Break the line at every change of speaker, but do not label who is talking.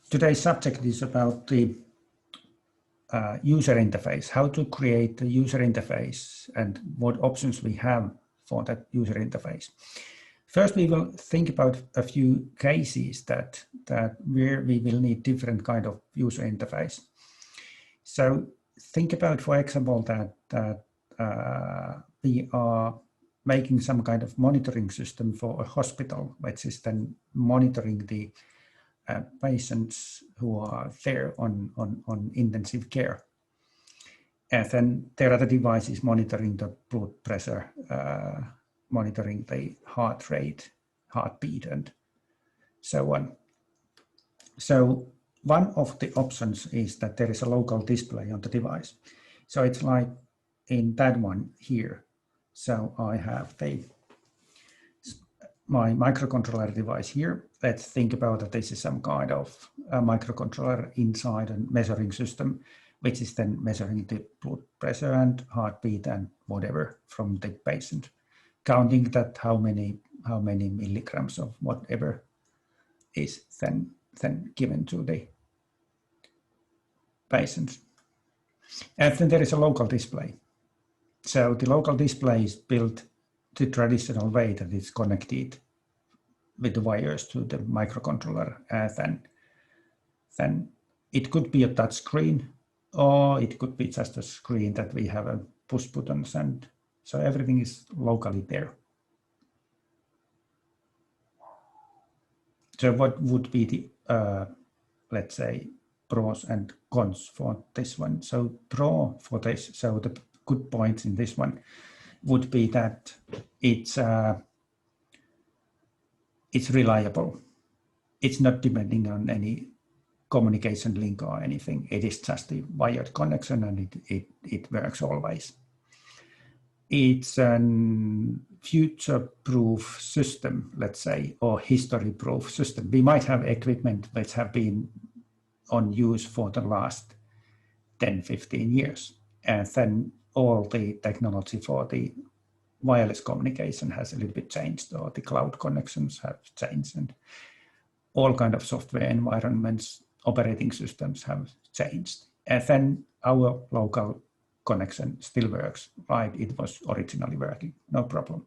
Today's subject is about the user interface, how to create a user interface and what options we have for that user interface. First, we will think about a few cases that where we will need different kind of user interface. So think about, for example, that we are making some kind of monitoring system for a hospital, which is then monitoring the patients who are there on intensive care. And then there are the devices monitoring the blood pressure, monitoring the heart rate, heartbeat, and so on. So one of the options is that there is a local display on the device. So it's like in that one here. So I have my microcontroller device here. Let's think about that this is some kind of a microcontroller inside a measuring system, which is then measuring the blood pressure and heartbeat and whatever from the patient, counting that how many milligrams of whatever is then given to the patient. And then there is a local display. So the local display is built the traditional way that it's connected with the wires to the microcontroller. Then it could be a touch screen, or it could be just a screen that we have a push buttons, and so everything is locally there. So what would be the, let's say, pros and cons for this one? So pro for this, so the good points in this one would be that it's reliable. It's not depending on any communication link or anything. It is just a wired connection, and it works always. It's a future-proof system, let's say, or history-proof system. We might have equipment which have been on use for the last 10, 15 years. And then all the technology for the wireless communication has a little bit changed, or the cloud connections have changed, and all kind of software environments, operating systems have changed. And then our local connection still works like it was originally working, no problem.